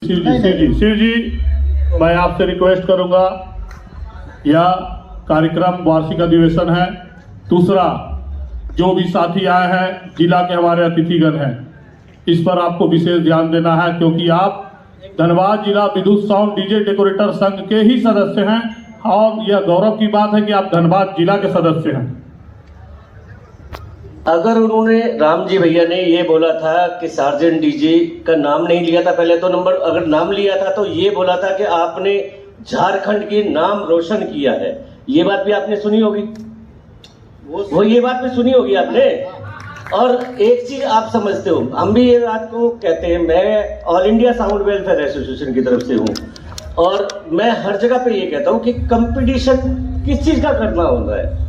शिव जी, मैं आपसे रिक्वेस्ट करूंगा, यह कार्यक्रम वार्षिक अधिवेशन है। दूसरा, जो भी साथी आए हैं जिला के हमारे अतिथिगण हैं, इस पर आपको विशेष ध्यान देना है, क्योंकि आप धनबाद जिला विद्युत साउंड डीजे डेकोरेटर संघ के ही सदस्य हैं और यह गौरव की बात है कि आप धनबाद जिला के सदस्य हैं। अगर उन्होंने राम जी भैया ने ये बोला था कि सार्जेंट डीजे का नाम नहीं लिया था पहले, तो नंबर अगर नाम लिया था तो ये बोला था कि आपने झारखंड के नाम रोशन किया है, ये बात भी आपने सुनी होगी। वो ये बात भी सुनी होगी आपने। और एक चीज आप समझते हो, हम भी ये बात को कहते हैं, मैं all India sound welfare association की तरफ से हूँ और मैं हर जगह पे ये कहता हूँ कि कंपटीशन किस चीज का करना होता है।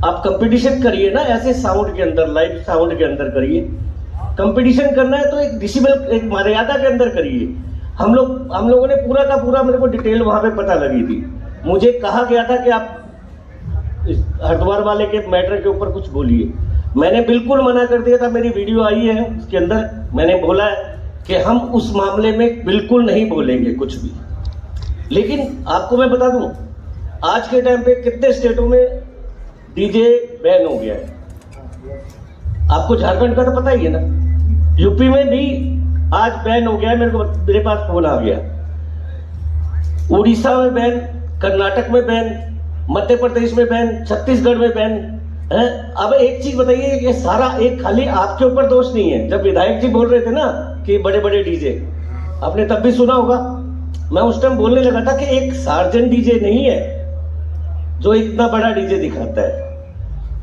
आप कंपटीशन करिए ना, ऐसे साउंड के अंदर, लाइव साउंड के अंदर करिए। कंपटीशन करना है तो एक डिसिबल, एक मर्यादा के अंदर करिए। हम लोगों ने पूरा का पूरा, मेरे को डिटेल वहां पे पता लगी थी। मुझे कहा गया था कि आप हरिद्वार वाले के मैटर के ऊपर कुछ बोलिए, मैंने बिल्कुल मना कर दिया था। मेरी वीडियो आई है, उसके अंदर मैंने बोला कि हम उस मामले में बिल्कुल नहीं बोलेंगे कुछ भी। लेकिन आपको मैं बता दूं, आज के टाइम पे कितने स्टेटों में डीजे बैन हो गया है। आपको झारखंड का तो पता ही है ना, यूपी में भी आज बैन हो गया है। मेरे पास फोन आ गया। उड़ीसा में बैन, कर्नाटक में बैन, मध्य प्रदेश में बैन, छत्तीसगढ़ में बैन है। अब एक चीज बताइए, ये सारा एक खाली आपके ऊपर दोष नहीं है। जब विधायक जी बोल रहे थे ना कि बड़े बड़े डीजे, आपने तब भी सुना होगा, मैं उस टाइम बोलने लगा था कि एक सार्जेंट डीजे नहीं है जो इतना बड़ा डीजे दिखाता है,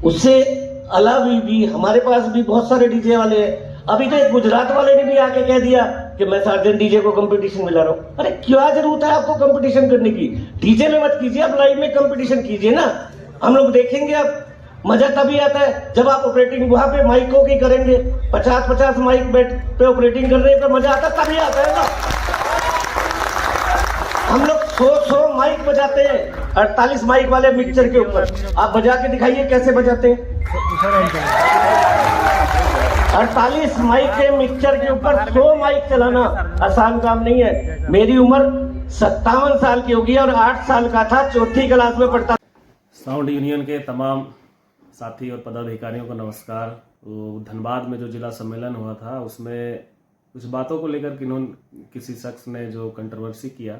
उससे अलावा भी हमारे पास भी बहुत सारे डीजे वाले हैं। अभी तो एक गुजरात वाले ने भी आके कह दिया कि मैं सार्जेंट डीजे को कंपटीशन में ला रहा हूं। अरे क्या जरूरत है आपको कंपटीशन करने की? डीजे में मत कीजिए, आप लाइव में कंपटीशन कीजिए ना, हम लोग देखेंगे। अब मजा तभी आता है जब आप ऑपरेटिंग वहां पे माइकों की करेंगे, 50-50 माइक बेड पे ऑपरेटिंग करने पे मजा आता है, तभी आता है ना। हम लोग 100 माइक बजाते हैं, 48 माइक वाले मिक्सचर के ऊपर। आप बजा के दिखाइए कैसे बजाते हैं। 48 माइक के मिक्सचर के ऊपर 100 माइक चलाना आसान काम नहीं है। मेरी उम्र 57 साल की होगी और 8 साल का था, चौथी क्लास में पढ़ता। साउंड यूनियन के तमाम साथी और पदाधिकारियों को नमस्कार। धनबाद में जो जिला सम्मेलन हुआ था, उसमें कुछ बातों को लेकर किसी शख्स ने जो कंट्रोवर्सी किया,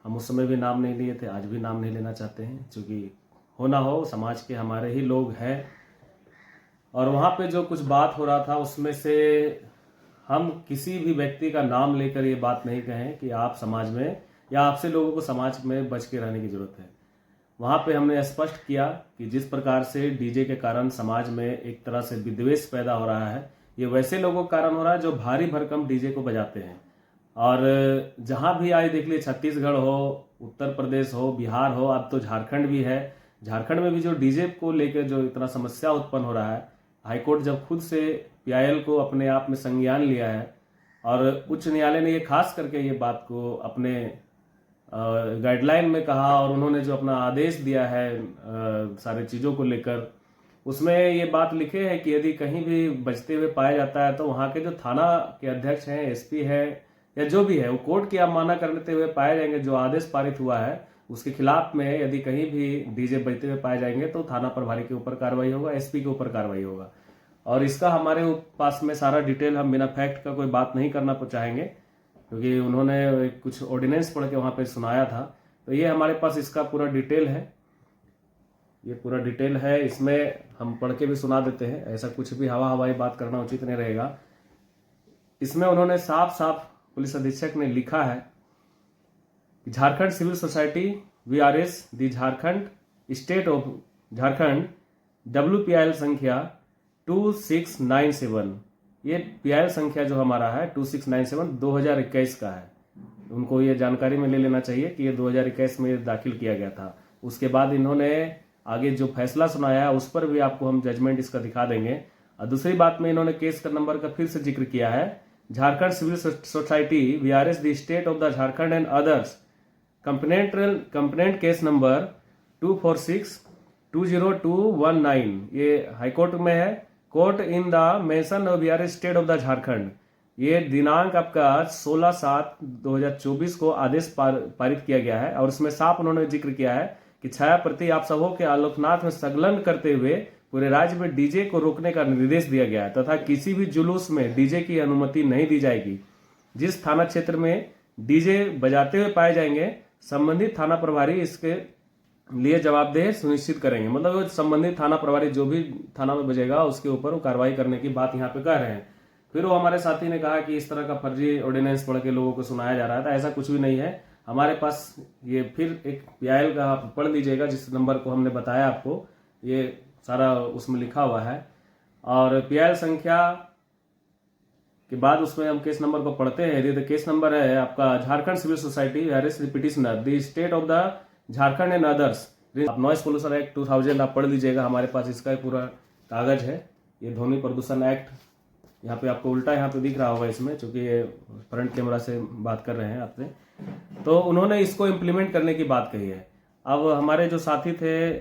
हम उस समय भी नाम नहीं लिए थे, आज भी नाम नहीं लेना चाहते हैं, क्योंकि होना हो समाज के हमारे ही लोग हैं। और वहाँ पे जो कुछ बात हो रहा था, उसमें से हम किसी भी व्यक्ति का नाम लेकर ये बात नहीं कहें कि आप समाज में, या आपसे लोगों को समाज में बच के रहने की जरूरत है। वहाँ पे हमने स्पष्ट किया कि जिस प्रकार से डीजे के कारण समाज में एक तरह से विद्वेष पैदा हो रहा है, ये वैसे लोगों के कारण हो रहा है जो भारी भरकम डीजे को बजाते हैं। और जहाँ भी आए देख लिए, छत्तीसगढ़ हो, उत्तर प्रदेश हो, बिहार हो, अब तो झारखंड भी है। झारखंड में भी जो डीजे को लेकर जो इतना समस्या उत्पन्न हो रहा है, हाईकोर्ट जब खुद से पीआईएल को अपने आप में संज्ञान लिया है और उच्च न्यायालय ने ये खास करके ये बात को अपने गाइडलाइन में कहा, और उन्होंने जो अपना आदेश दिया है सारे चीज़ों को लेकर, उसमें ये बात लिखे है कि यदि कहीं भी बजते हुए पाया जाता है तो वहाँ के जो थाना के अध्यक्ष हैं, एसपी है या जो भी है, वो कोर्ट की अवमानना करते हुए पाए जाएंगे। जो आदेश पारित हुआ है उसके खिलाफ में यदि कहीं भी डीजे बजते हुए पाए जाएंगे तो थाना प्रभारी के ऊपर कार्रवाई होगा, एसपी के ऊपर कार्रवाई होगा। और इसका हमारे पास में सारा डिटेल, हम बिना फैक्ट का कोई बात नहीं करना चाहेंगे, क्योंकि उन्होंने कुछ ऑर्डिनेंस पढ़ के वहाँ पे सुनाया था। तो ये हमारे पास इसका पूरा डिटेल है, ये पूरा डिटेल है। इसमें हम पढ़ के भी सुना देते हैं, ऐसा कुछ भी हवाई बात करना उचित नहीं रहेगा। इसमें उन्होंने साफ साफ, पुलिस अधीक्षक ने लिखा है कि Jharkhand civil society VRS the Jharkhand state of Jharkhand WPIL संख्या 2697, ये PIL संख्या जो हमारा है 2697 2021 का है। उनको ये जानकारी में ले लेना चाहिए कि ये 2021 में दाखिल किया गया था। उसके बाद इन्होंने आगे जो फैसला सुनाया उस पर भी आपको हम जजमेंट इसका दिखा देंगे। और दूसरी बात में इन्होंने केस का नंबर का फिर से जिक्र किया है, Jharkhand civil society VRS the state of the Jharkhand and others complaint case number 246-20219। ये हाईकोर्ट में है। Court in the mention of VRS state of the Jharkhand ये दिनांक आपका 16/7/2024 को आदेश पारित किया गया है और इसमें साफ उन्होंने जिक्र किया है कि छाया प्रति आप सबों के आलोकनाथ में संलग्न करते हुए पूरे राज्य में डीजे को रोकने का निर्देश दिया गया है तथा किसी भी जुलूस में डीजे की अनुमति नहीं दी जाएगी। जिस थाना क्षेत्र में डीजे बजाते हुए पाए जाएंगे संबंधित थाना प्रभारी इसके लिए जवाबदेह सुनिश्चित करेंगे। मतलब संबंधित थाना प्रभारी जो भी थाना में बजेगा उसके ऊपर वो कार्रवाई करने की बात यहाँ पे कह रहे हैं। फिर वो हमारे साथी ने कहा कि इस तरह का फर्जी ऑर्डिनेंस पढ़ के लोगों को सुनाया जा रहा था, ऐसा कुछ भी नहीं है। हमारे पास ये फिर एक PIL का आप पढ़ लीजिएगा जिस नंबर को हमने बताया आपको, ये सारा उसमें लिखा हुआ है और PIL संख्या के बाद उसमें हम केस नंबर को पढ़ते हैं। यदि तो केस नंबर है आपका Jharkhand civil society arrest petitioner the state of the Jharkhand and others, आप नॉइस पोल्यूशन एक्ट 2000 आप पढ़ लीजिएगा। हमारे पास इसका पूरा कागज है। ये ध्वनि प्रदूषण एक्ट यहाँ पे आपको उल्टा यहाँ पे दिख रहा होगा इसमें, चूंकि ये फ्रंट कैमरा से बात कर रहे हैं आपसे। तो उन्होंने इसको इम्प्लीमेंट करने की बात कही है। अब हमारे जो साथी थे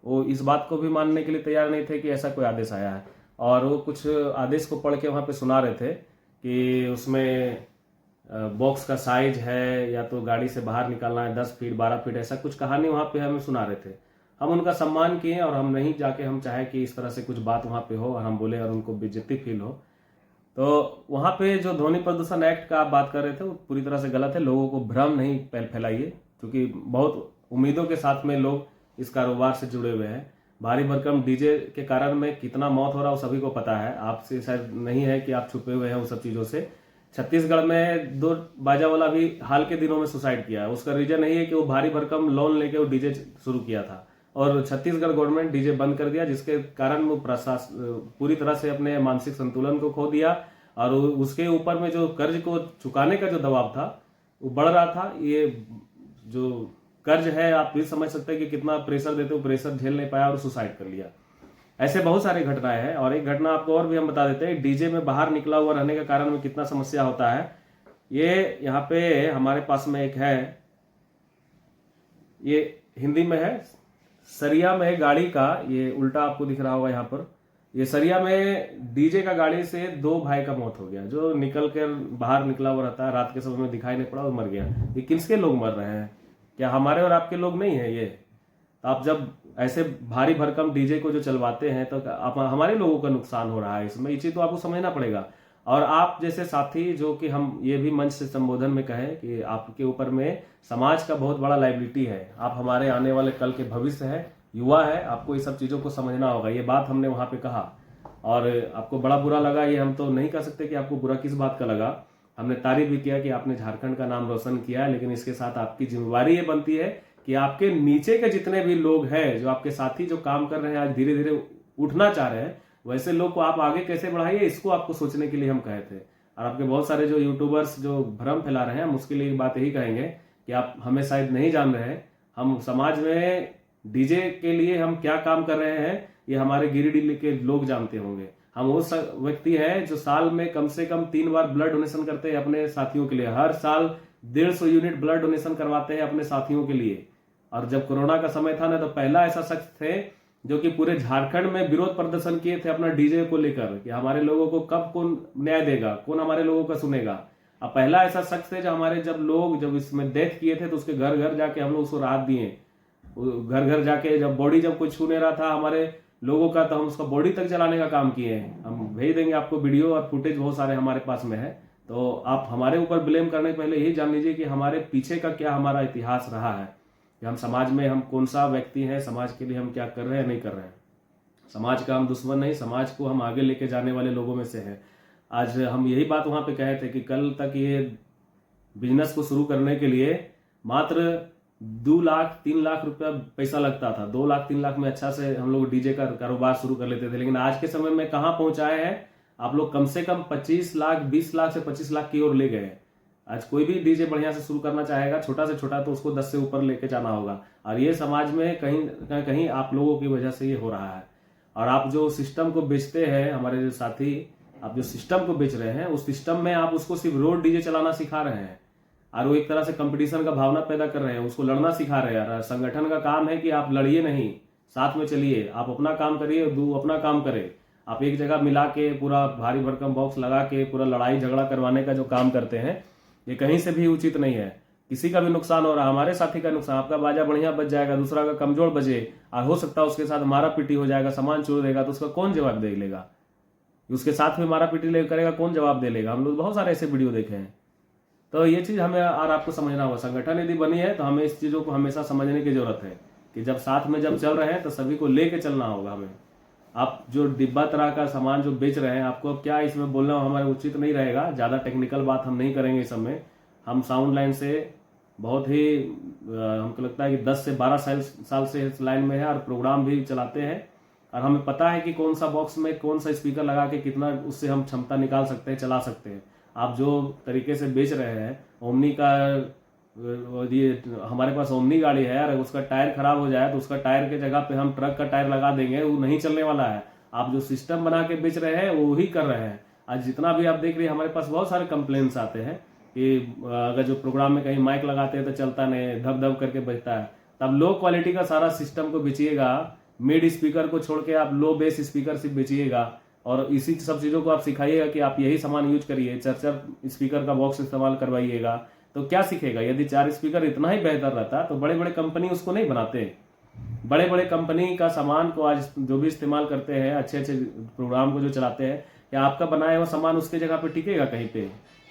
वो इस बात को भी मानने के लिए तैयार नहीं थे कि ऐसा कोई आदेश आया है और वो कुछ आदेश को पढ़ के वहाँ पे सुना रहे थे कि उसमें बॉक्स का साइज है या तो गाड़ी से बाहर निकालना है 10 फीट 12 फीट, ऐसा कुछ कहानी वहाँ पे हमें सुना रहे थे। हम उनका सम्मान किए और हम नहीं जाके हम चाहे कि इस तरह से कुछ बात वहाँ पे हो और हम बोले और उनको बेइज्जती फील हो। तो वहाँ पे जो ध्वनि प्रदूषण एक्ट का आप बात कर रहे थे वो पूरी तरह से गलत है। लोगों को भ्रम नहीं फैलाइए, क्योंकि बहुत उम्मीदों के साथ में लोग इस कारोबार से जुड़े हुए हैं। भारी भरकम डीजे के कारण में कितना मौत हो रहा है वो सभी को पता है, आपसे शायद नहीं है कि आप छुपे हुए हैं उन सब चीज़ों से। छत्तीसगढ़ में 2 बाजा वाला भी हाल के दिनों में सुसाइड किया है। उसका रीजन यही है कि वो भारी भरकम लोन लेके वो डीजे शुरू किया था और छत्तीसगढ़ गवर्नमेंट डीजे बंद कर दिया, जिसके कारण वो पूरी तरह से अपने मानसिक संतुलन को खो दिया और उसके ऊपर में जो कर्ज को चुकाने का जो दबाव था वो बढ़ रहा था। ये जो कर्ज है आप भी समझ सकते हैं कि कितना प्रेशर देते हो, प्रेशर झेल नहीं पाया और सुसाइड कर लिया। ऐसे बहुत सारी घटनाएं हैं और एक घटना आपको और भी हम बता देते हैं, डीजे में बाहर निकला हुआ रहने के कारण में कितना समस्या होता है। ये यहाँ पे हमारे पास में एक है, ये हिंदी में है, सरिया में गाड़ी का, ये उल्टा आपको दिख रहा होगा यहाँ पर। ये सरिया में डीजे का गाड़ी से 2 भाई का मौत हो गया। जो निकल कर बाहर निकला हुआ रहता है, रात के समय में दिखाई नहीं पड़ा, वो मर गया। ये किसके लोग मर रहे हैं? क्या हमारे और आपके लोग नहीं है? ये आप जब ऐसे भारी भरकम डीजे को जो चलवाते हैं तो आप हमारे लोगों का नुकसान हो रहा है इसमें। ये चीज तो आपको समझना पड़ेगा। और आप जैसे साथी, जो कि हम ये भी मंच से संबोधन में कहें कि आपके ऊपर में समाज का बहुत बड़ा लाइबिलिटी है, आप हमारे आने वाले कल के भविष्य है, युवा है, आपको ये सब चीजों को समझना होगा। ये बात हमने वहां पे कहा और आपको बड़ा बुरा लगा, ये हम तो नहीं कह सकते कि आपको बुरा किस बात का लगा। हमने तारीफ भी किया कि आपने झारखंड का नाम रोशन किया है, लेकिन इसके साथ आपकी जिम्मेवारी ये बनती है कि आपके नीचे के जितने भी लोग हैं, जो आपके साथी जो काम कर रहे हैं, आज धीरे धीरे उठना चाह रहे हैं, वैसे लोग को आप आगे कैसे बढ़ाइए, इसको आपको सोचने के लिए हम कहे थे। और आपके बहुत सारे जो यूट्यूबर्स जो भ्रम फैला रहे हैं, हम उसके लिए बात यही कहेंगे कि आप हमें शायद नहीं जान रहे हैं। हम समाज में डीजे के लिए हम क्या काम कर रहे हैं ये हमारे गिरिडीह के लोग जानते होंगे। हम वो व्यक्ति है जो साल में कम से कम 3 बार ब्लड डोनेशन करते हैं अपने साथियों के लिए। हर साल 150 यूनिट ब्लड डोनेशन करवाते हैं अपने साथियों के लिए। और जब कोरोना का समय था ना, तो पहला ऐसा शख्स थे जो कि पूरे झारखंड में विरोध प्रदर्शन किए थे अपना डीजे को लेकर कि हमारे लोगों को कब कौन न्याय देगा, कौन हमारे लोगों का सुनेगा। अब पहला ऐसा शख्स थे जो हमारे जब इसमें डेथ किए थे तो उसके घर घर जाके हम लोग उसको राहत दिए। घर घर जाके जब बॉडी जब कोई छू नहीं रहा था हमारे लोगों का, तो हम उसका बॉडी तक जलाने का काम किए हैं। हम भेज देंगे आपको वीडियो और फुटेज, बहुत सारे हमारे पास में है। तो आप हमारे ऊपर ब्लेम करने के पहले यही जान लीजिए कि हमारे पीछे का क्या हमारा इतिहास रहा है, कि हम समाज में हम कौन सा व्यक्ति हैं, समाज के लिए हम क्या कर रहे हैं नहीं कर रहे हैं। समाज का हम दुश्मन नहीं, समाज को हम आगे लेके जाने वाले लोगों में से हैं। आज हम यही बात वहां पे कहे थे कि कल तक ये बिजनेस को शुरू करने के लिए मात्र 2 लाख 3 लाख रुपया पैसा लगता था। 2 लाख 3 लाख में अच्छा से हम लोग डीजे का कारोबार शुरू कर लेते थे। लेकिन आज के समय में कहाँ पहुंचाए हैं आप लोग? कम से कम 25 लाख 20 लाख से 25 लाख की ओर ले गए। आज कोई भी डीजे बढ़िया से शुरू करना चाहेगा, छोटा से छोटा, तो उसको 10 से ऊपर लेके जाना होगा। और ये समाज में कहीं ना कहीं आप लोगों की वजह से ये हो रहा है। और आप जो सिस्टम को बेचते हैं, हमारे जो साथी, आप जो सिस्टम को बेच रहे हैं, उस सिस्टम में आप उसको सिर्फ रोड डीजे चलाना सिखा रहे हैं और वो एक तरह से कंपटीशन का भावना पैदा कर रहे हैं, उसको लड़ना सिखा रहे हैं। संगठन का काम है कि आप लड़िए नहीं, साथ में चलिए, आप अपना काम करिए, दू अपना काम करे। आप एक जगह मिला के पूरा भारी भरकम बॉक्स लगा के पूरा लड़ाई झगड़ा करवाने का जो काम करते हैं, ये कहीं से भी उचित नहीं है। किसी का भी नुकसान हो रहा है, हमारे साथी का नुकसान, आपका बाजा बढ़िया बच जाएगा, दूसरा का कमजोर बजे और हो सकता है उसके साथ मारा पीटी हो जाएगा, सामान चोर देगा, तो उसका कौन जवाब दे लेगा? उसके साथ में मारा पीटी करेगा, कौन जवाब दे लेगा? हम लोग बहुत सारे ऐसे वीडियो देखे हैं। तो ये चीज हमें और आपको समझना होगा। संगठन यदि बनी है तो हमें इस चीजों को हमेशा समझने की जरूरत है कि जब साथ में जब चल रहे हैं तो सभी को लेके चलना होगा हमें। आप जो डिब्बा तरह का सामान जो बेच रहे हैं, आपको अब क्या इसमें बोलना हमारे उचित नहीं रहेगा। ज्यादा टेक्निकल बात हम नहीं करेंगे इस समय। हम साउंड लाइन से बहुत ही हमको लगता है कि 10 से 12 साल से इस लाइन में है और प्रोग्राम भी चलाते हैं, और हमें पता है कि कौन सा बॉक्स में कौन सा स्पीकर लगा के कितना उससे हम क्षमता निकाल सकते हैं, चला सकते हैं। आप जो तरीके से बेच रहे हैं ओमनी का, ये हमारे पास ओमनी गाड़ी है, अगर उसका टायर खराब हो जाए तो उसका टायर के जगह पे हम ट्रक का टायर लगा देंगे, वो नहीं चलने वाला है। आप जो सिस्टम बना के बेच रहे हैं वो ही कर रहे हैं। आज जितना भी आप देख रहे हैं, हमारे पास बहुत सारे कंप्लेंट्स आते हैं कि अगर जो प्रोग्राम में कहीं माइक लगाते हैं तो चलता नहीं, धब धब करके बजता है। तब लो क्वालिटी का सारा सिस्टम को बेचिएगा, मिड स्पीकर को छोड़ के आप लो बेस स्पीकर से बेचिएगा, और इसी सब चीजों को आप सिखाइएगा कि आप यही सामान यूज करिए, 4 स्पीकर का बॉक्स इस्तेमाल करवाइएगा। तो क्या सीखेगा? यदि 4 स्पीकर इतना ही बेहतर रहता तो बड़े बड़े कंपनी उसको नहीं बनाते। बड़े बड़े कंपनी का सामान को आज जो भी इस्तेमाल करते हैं, अच्छे अच्छे प्रोग्राम को जो चलाते हैं, क्या आपका बनाया हुआ सामान उसके जगह पे टिकेगा कहीं पे?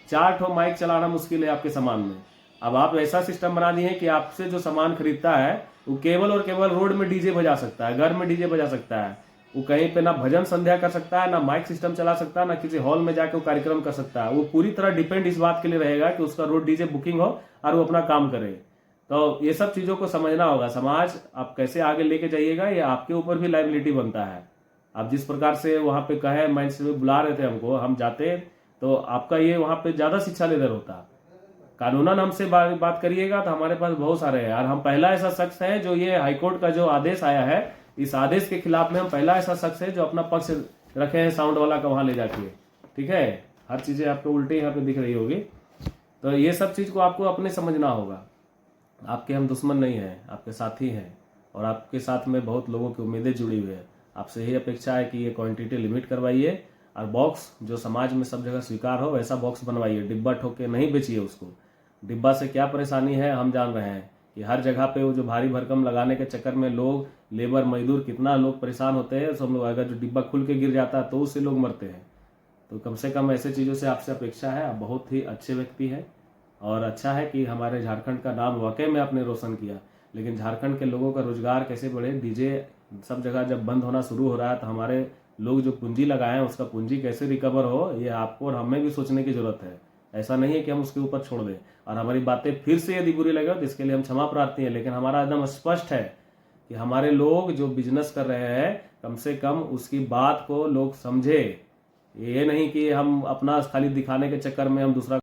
4 ठो माइक चलाना मुश्किल है आपके सामान में। अब आप ऐसा सिस्टम बना दिए कि आपसे जो सामान खरीदता है वो केवल और केवल रोड में डीजे बजा सकता है, घर में डीजे बजा सकता है, वो कहीं पे ना भजन संध्या कर सकता है, ना माइक सिस्टम चला सकता है, ना किसी हॉल में जाकर वो कार्यक्रम कर सकता है। वो पूरी तरह डिपेंड इस बात के लिए रहेगा कि उसका रोड डीजे बुकिंग हो और वो अपना काम करे। तो ये सब चीजों को समझना होगा। समाज आप कैसे आगे लेके जाइएगा, ये आपके ऊपर भी लायबिलिटी बनता है। आप जिस प्रकार से वहां पे कहे, मैं बुला रहे थे हमको, हम जाते तो आपका ये वहां पे ज्यादा शिक्षा लेदर होता। कानूनन हमसे बात करिएगा तो हमारे पास बहुत सारे हैं, और हम पहला ऐसा शख्स है जो ये हाईकोर्ट का जो आदेश आया है, इस आदेश के खिलाफ में हम पहला ऐसा शख्स है जो अपना पक्ष रखे हैं साउंड वाला का वहां ले जाके। ठीक है, हर चीजें आपको उल्टी यहाँ पे दिख रही होगी। तो ये सब चीज को आपको अपने समझना होगा। आपके हम दुश्मन नहीं है, आपके साथी हैं, और आपके साथ में बहुत लोगों की उम्मीदें जुड़ी हुई है। आपसे यही अपेक्षा है कि ये क्वांटिटी लिमिट करवाइए, और बॉक्स जो समाज में सब जगह स्वीकार हो वैसा बॉक्स बनवाइए। डिब्बा ठोक के नहीं बेचिए उसको। डिब्बा से क्या परेशानी है हम जान रहे हैं कि हर जगह पे वो जो भारी भरकम लगाने के चक्कर में लोग, लेबर मजदूर, कितना लोग परेशान होते हैं। सब लोग, अगर जो डिब्बा खुल के गिर जाता है तो उससे लोग मरते हैं। तो कम से कम ऐसे चीज़ों से आपसे अपेक्षा है। आप बहुत ही अच्छे व्यक्ति हैं, और अच्छा है कि हमारे झारखंड का नाम वाकई में आपने रोशन किया। लेकिन झारखंड के लोगों का रोजगार कैसे बढ़े? डीजे सब जगह जब बंद होना शुरू हो रहा है तो हमारे लोग जो पूंजी लगाए हैं उसका पूंजी कैसे रिकवर हो, ये आपको और हमें भी सोचने की जरूरत है। ऐसा नहीं है कि हम उसके ऊपर छोड़ दें। और हमारी बातें फिर से यदि बुरी लगे तो इसके लिए हम क्षमा प्रार्थी हैं, लेकिन हमारा एकदम स्पष्ट है कि हमारे लोग जो बिजनेस कर रहे हैं, कम से कम उसकी बात को लोग समझे। ये नहीं कि हम अपना खाली दिखाने के चक्कर में हम दूसरा